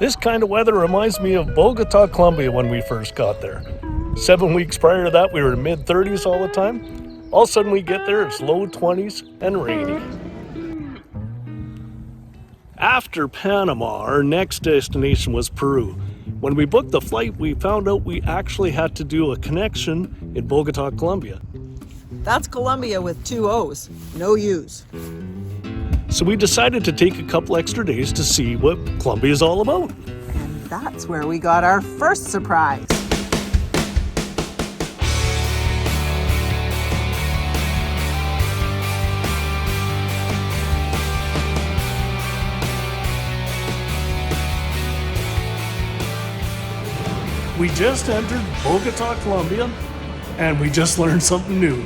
This kind of weather reminds me of Bogota Colombia when we first got there. 7 weeks prior to that, we were in mid-30s all the time. All of a sudden we get there, it's low 20s and rainy. After Panama, our next destination was Peru. When we booked the flight, we found out we actually had to do a connection in Bogota, Colombia. That's Colombia with 2 O's, no U's. So we decided to take a couple extra days to see what Colombia is all about. And that's where we got our first surprise. We just entered Bogota, Colombia, and we just learned something new.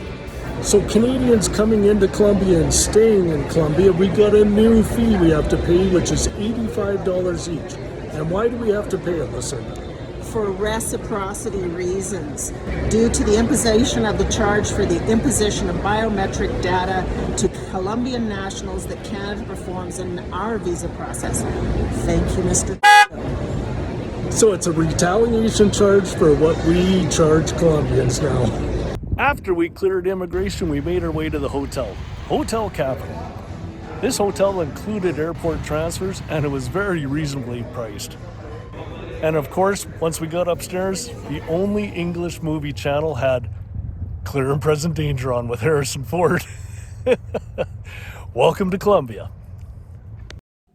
So Canadians coming into Colombia and staying in Colombia, we got a new fee we have to pay, which is $85 each. And why do we have to pay it, Lucinda? For reciprocity reasons, due to the imposition of the charge for the imposition of biometric data to Colombian nationals that Canada performs in our visa process. Thank you, Mr. So it's a retaliation charge for what we charge Colombians now. After we cleared immigration, we made our way to the hotel, Hotel Capital. This hotel included airport transfers and it was very reasonably priced. And of course, once we got upstairs, the only English movie channel had Clear and Present Danger on with Harrison Ford. Welcome to Colombia.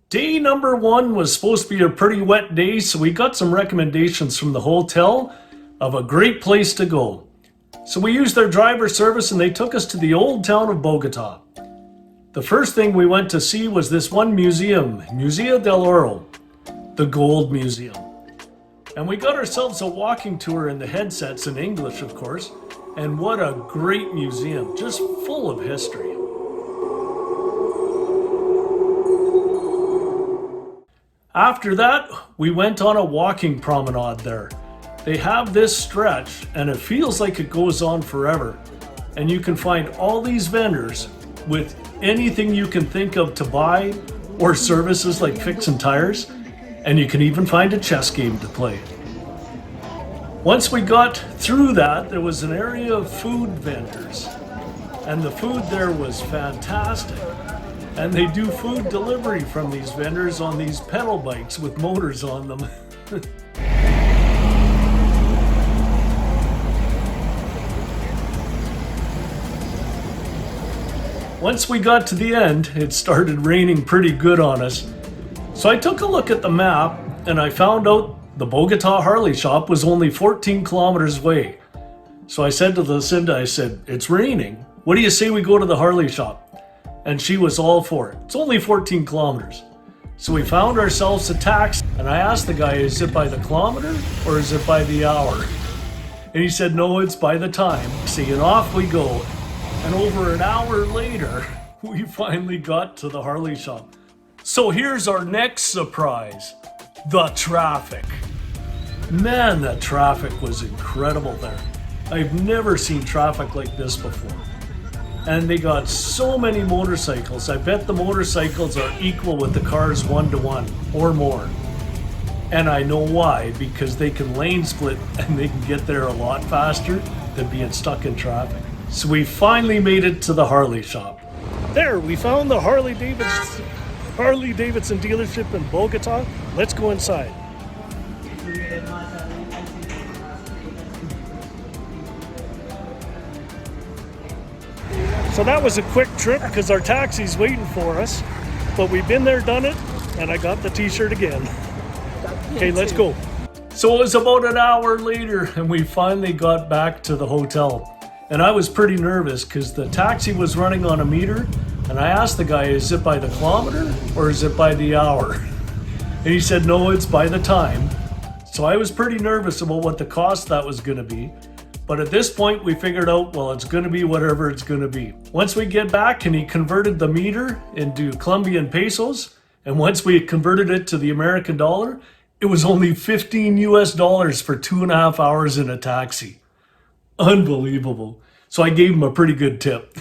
Day number 1 was supposed to be a pretty wet day, so we got some recommendations from the hotel of a great place to go. So we used their driver service and they took us to the old town of Bogota. The first thing we went to see was this one museum, Museo del Oro, the Gold Museum. And we got ourselves a walking tour in the headsets in English, of course. And what a great museum, just full of history. After that, we went on a walking promenade there. They have this stretch and it feels like it goes on forever. And you can find all these vendors with anything you can think of to buy or services like fixing tires. And you can even find a chess game to play. Once we got through that, there was an area of food vendors. And the food there was fantastic. And they do food delivery from these vendors on these pedal bikes with motors on them. Once we got to the end, it started raining pretty good on us. So I took a look at the map and I found out the Bogota Harley shop was only 14 kilometers away. So I said to Lucinda, I said, it's raining. What do you say we go to the Harley shop? And she was all for it. It's only 14 kilometers. So we found ourselves a taxi and I asked the guy, is it by the kilometer or is it by the hour? And he said, no, it's by the time. See, and off we go. And over an hour later, we finally got to the Harley shop. So here's our next surprise, the traffic. Man, that traffic was incredible there. I've never seen traffic like this before. And they got so many motorcycles. I bet the motorcycles are equal with the cars 1-to-1 or more. And I know why, because they can lane split and they can get there a lot faster than being stuck in traffic. So we finally made it to the Harley shop. There, we found the Harley Davidson dealership in Bogota. Let's go inside. So that was a quick trip because our taxi's waiting for us. But we've been there, done it, and I got the t-shirt again. Okay, let's go. So it was about an hour later and we finally got back to the hotel. And I was pretty nervous because the taxi was running on a meter and I asked the guy, is it by the kilometer or is it by the hour? And he said, no, it's by the time. So I was pretty nervous about what the cost that was going to be. But at this point we figured out, well, it's going to be whatever it's going to be. Once we get back and he converted the meter into Colombian pesos, and once we converted it to the American dollar, it was only $15 US for 2.5 hours in a taxi. Unbelievable. So I gave him a pretty good tip.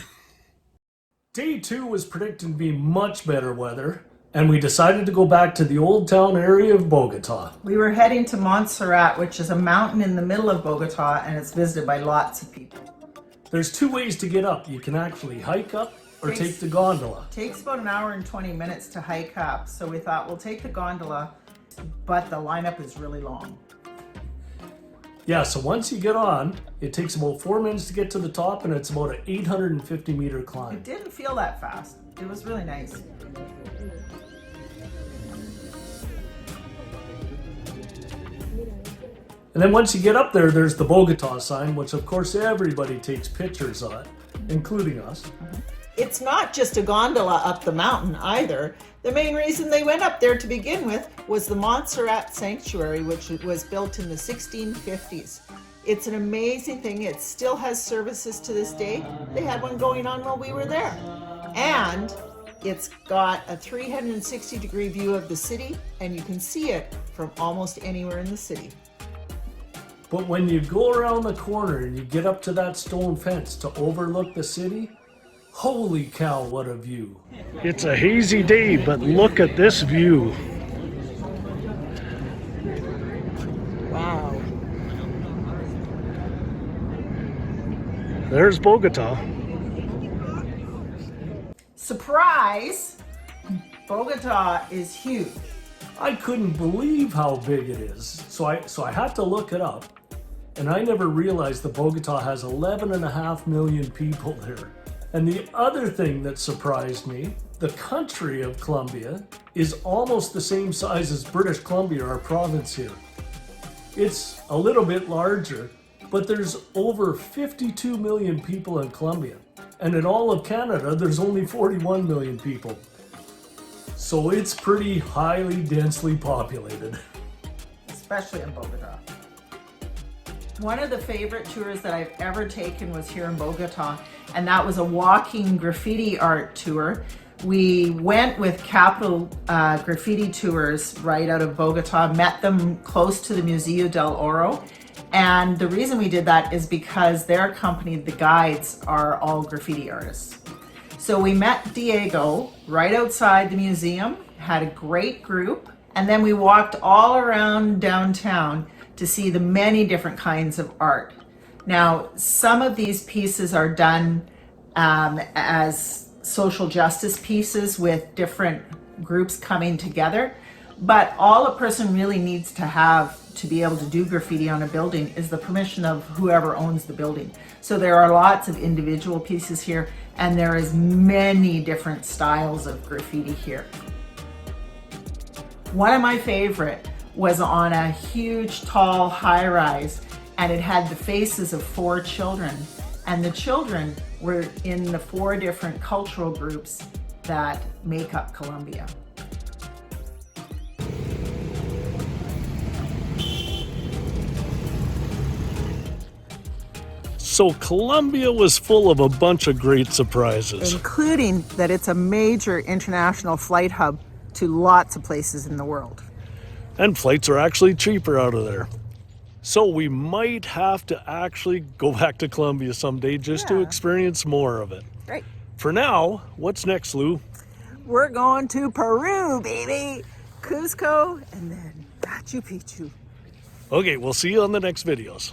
Day 2 was predicted to be much better weather. and we decided to go back to the old town area of Bogota. We were heading to Monseratte, which is a mountain in the middle of Bogota, and it's visited by lots of people. There's two ways to get up. You can actually hike up or take the gondola. Takes about an hour and 20 minutes to hike up, so we thought we'll take the gondola, but the lineup is really long. Yeah, so once you get on, it takes about 4 minutes to get to the top, and it's about an 850-meter climb. It didn't feel that fast. It was really nice. And then once you get up there, there's the Bogota sign, which of course everybody takes pictures of, including us. It's not just a gondola up the mountain either. The main reason they went up there to begin with was the Monseratte Sanctuary, which was built in the 1650s. It's an amazing thing. It still has services to this day. They had one going on while we were there. And it's got a 360-degree view of the city, and you can see it from almost anywhere in the city. But when you go around the corner and you get up to that stone fence to overlook the city, holy cow, what a view. It's a hazy day, but look at this view. Wow. There's Bogota. Surprise! Bogota is huge. I couldn't believe how big it is, so I had to look it up. And I never realized that Bogota has 11.5 million people there. And the other thing that surprised me, the country of Colombia is almost the same size as British Columbia, our province here. It's a little bit larger, but there's over 52 million people in Colombia. And in all of Canada, there's only 41 million people. So it's pretty highly densely populated. Especially in Bogota. One of the favorite tours that I've ever taken was here in Bogota, and that was a walking graffiti art tour. We went with capitalgraffititours right out of Bogota, met them close to the Museo del Oro, and the reason we did that is because their company, the guides, are all graffiti artists. So we met Diego right outside the museum, had a great group, and then we walked all around downtown to see the many different kinds of art. Now, some of these pieces are done as social justice pieces with different groups coming together, but all a person really needs to have to be able to do graffiti on a building is the permission of whoever owns the building. So there are lots of individual pieces here, and there is many different styles of graffiti here. One of my favorite was on a huge, tall, high-rise, and it had the faces of 4 children. And the children were in the 4 different cultural groups that make up Colombia. So Colombia was full of a bunch of great surprises. Including that it's a major international flight hub to lots of places in the world. And flights are actually cheaper out of there. So we might have to actually go back to Colombia someday just to experience more of it. Great. For now, what's next, Lou? We're going to Peru, baby. Cusco, and then Machu Picchu. Okay, we'll see you on the next videos.